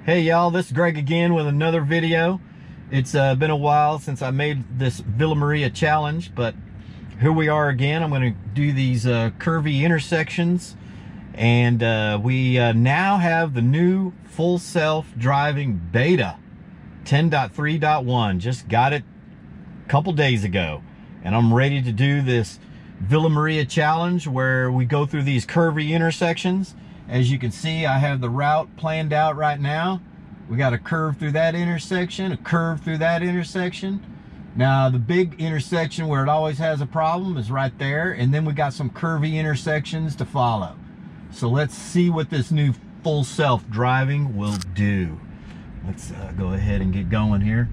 Hey y'all, this is Greg again with another video. It's been a while since I made this Villa Maria challenge, but here we are again. I'm going to do these curvy intersections, and we now have the new full self-driving beta 10.3.1. Just got it a couple days ago, and I'm ready to do this Villa Maria challenge where we go through these curvy intersections. As you can see, I have the route planned out right now. We got a curve through that intersection, a curve through that intersection. Now, the big intersection where it always has a problem is right there, and then we got some curvy intersections to follow. So let's see what this new full self-driving will do. Let's go ahead and get going here.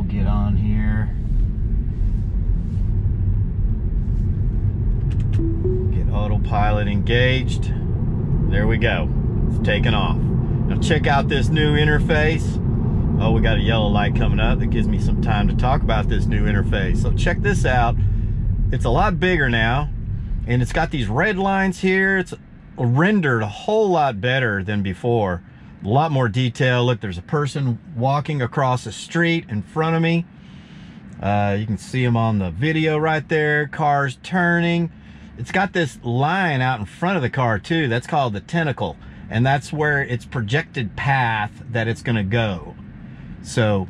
Get on here, get autopilot engaged. There we go, it's taken off. Now check out this new interface. Oh, we got a yellow light coming up that gives me some time to talk about this new interface. So check this out. It's a lot bigger now, and it's got these red lines here. It's rendered a whole lot better than before. A lot more detail. Look, there's a person walking across the street in front of me. You can see him on the video right there. Cars turning. It's got this line out in front of the car too. That's called the tentacle, and that's where its projected path that it's going to go. So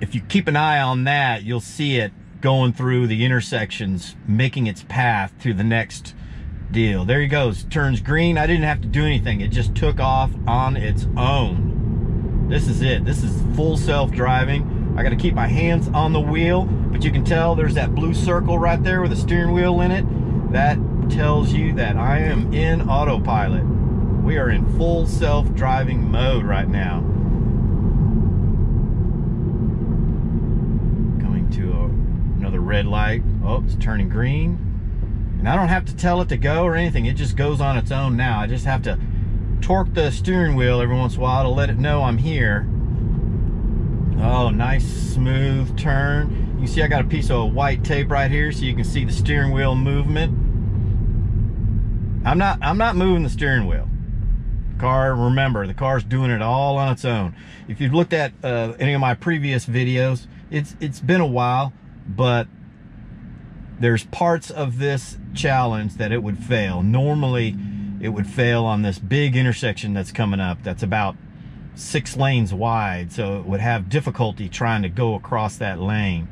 if you keep an eye on that, you'll see it going through the intersections, making its path to the next deal. There he goes, turns green. I didn't have to do anything. It just took off on its own. This is it. This is full self-driving. I got to keep my hands on the wheel, but you can tell there's that blue circle right there with a steering wheel in it. That tells you that I am in autopilot. We are in full self-driving mode right now. Coming to another red light. Oh, it's turning green. And I don't have to tell it to go or anything. It just goes on its own now. I just have to torque the steering wheel every once in a while to let it know I'm here. Oh, nice smooth turn. You can see I got a piece of white tape right here so you can see the steering wheel movement. I'm not moving the steering wheel. Car, remember, the car's doing it all on its own. If you've looked at any of my previous videos, it's been a while, but there's parts of this challenge that it would fail. Normally, it would fail on this big intersection that's coming up. That's about 6 lanes wide, so it would have difficulty trying to go across that lane.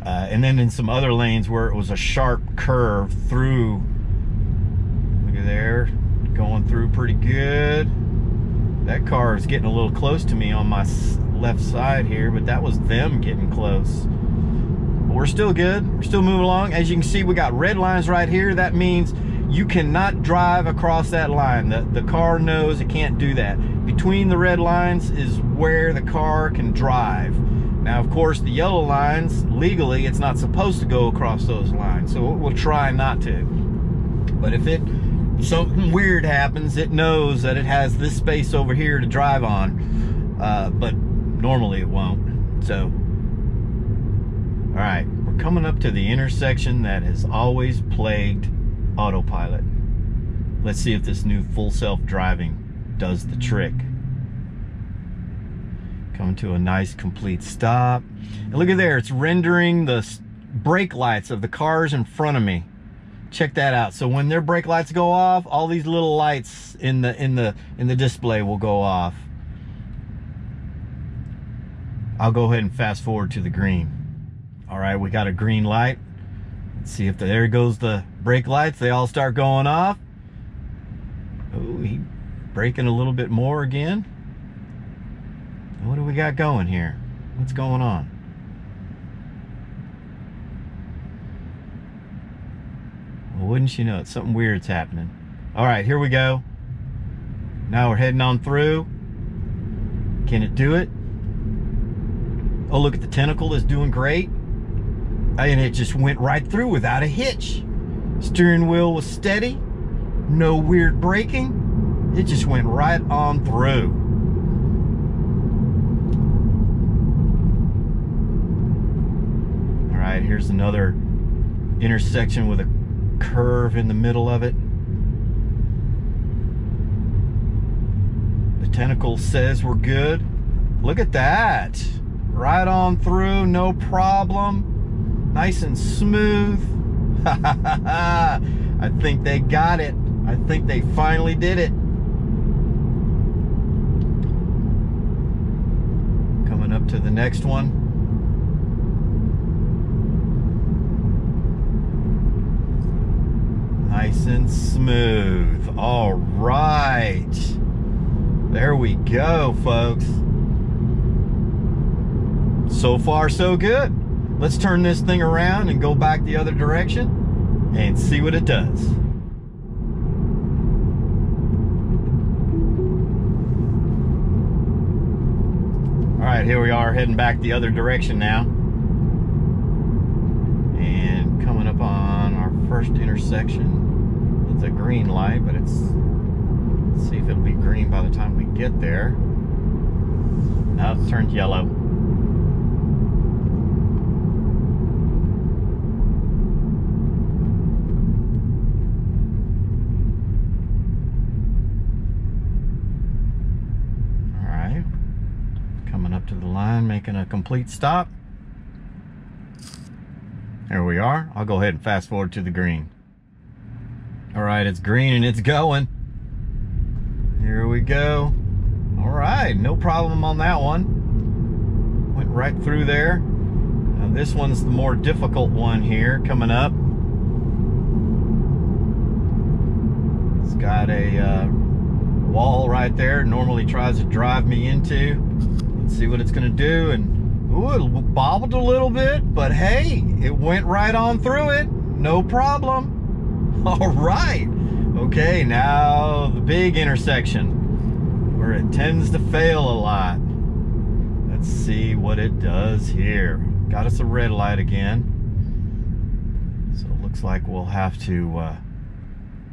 And then in some other lanes where it was a sharp curve through, look at there, going through pretty good. That car is getting a little close to me on my left side here, but that was them getting close. We're still good. We're still moving along. As you can see, we got red lines right here. That means you cannot drive across that line. The car knows it can't do that. Between the red lines is where the car can drive. Now, of course, the yellow lines, legally, it's not supposed to go across those lines, so we'll try not to. But if something weird happens, it knows that it has this space over here to drive on, but normally it won't. So all right, we're coming up to the intersection that has always plagued autopilot. Let's see if this new full self-driving does the trick. Coming to a nice complete stop. And look at there, it's rendering the brake lights of the cars in front of me. Check that out. So when their brake lights go off, all these little lights in the display will go off. I'll go ahead and fast forward to the green. All right, we got a green light. Let's see if there goes the brake lights. They all start going off. Oh, he's braking a little bit more again. What do we got going here? What's going on? Well, wouldn't you know it, something weird's happening. All right, here we go. Now we're heading on through. Can it do it? Oh, look at the tentacle is doing great. And it just went right through without a hitch. Steering wheel was steady. No weird braking. It just went right on through. right, here's another intersection with a curve in the middle of it. The tentacle says we're good. Look at that. Right on through, no problem. Nice and smooth. I think they got it. I think they finally did it. Coming up to the next one. Nice and smooth. All right. There we go, folks. So far, so good. Let's turn this thing around and go back the other direction and see what it does. All right, here we are heading back the other direction now. And coming up on our first intersection. It's a green light, but let's see if it'll be green by the time we get there. No, it turned yellow. All right, coming up to the line, making a complete stop. There we are. I'll go ahead and fast forward to the green. All right, it's green and it's going. Here we go. All right, no problem on that one. Went right through there. Now this one's the more difficult one here coming up. It's got a wall right there. It normally tries to drive me into. Let's see what it's gonna do. And ooh, it bobbled a little bit, but hey, it went right on through it. No problem. All right. Okay, now the big intersection where it tends to fail a lot. Let's see what it does here. Got us a red light again. So it looks like we'll have to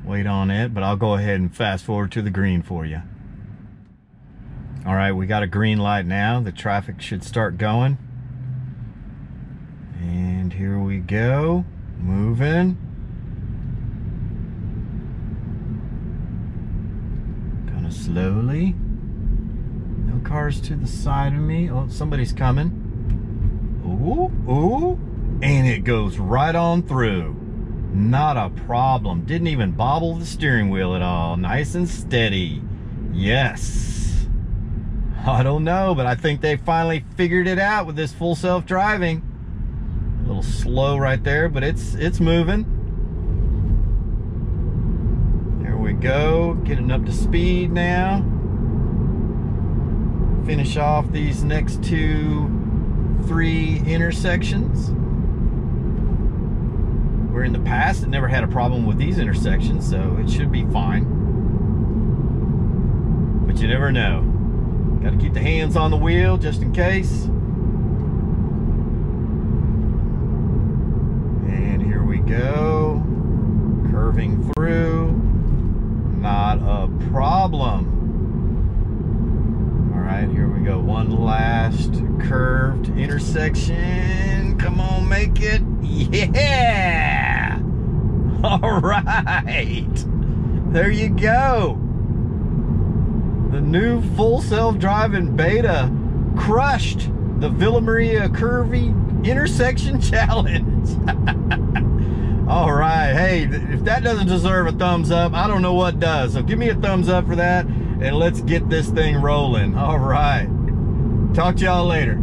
wait on it, but I'll go ahead and fast forward to the green for you. All right, we got a green light now. The traffic should start going. And here we go, moving. Kind of slowly. No cars to the side of me. Oh, somebody's coming. Ooh, ooh. And it goes right on through. Not a problem. Didn't even bobble the steering wheel at all. Nice and steady. Yes. I don't know, but I think they finally figured it out with this full self-driving. A little slow right there, but it's moving. There we go. Getting up to speed now. Finish off these next 2-3 intersections. Where in the past it never had a problem with these intersections, so it should be fine. But you never know. Got to keep the hands on the wheel just in case. And here we go. Curving through. Not a problem. All right, here we go. One last curved intersection. Come on, make it. Yeah! All right. There you go. The new full self-driving Beta crushed the Villa Maria Curvy Intersection Challenge. All right. Hey, if that doesn't deserve a thumbs up, I don't know what does. So give me a thumbs up for that, and let's get this thing rolling. All right. Talk to y'all later.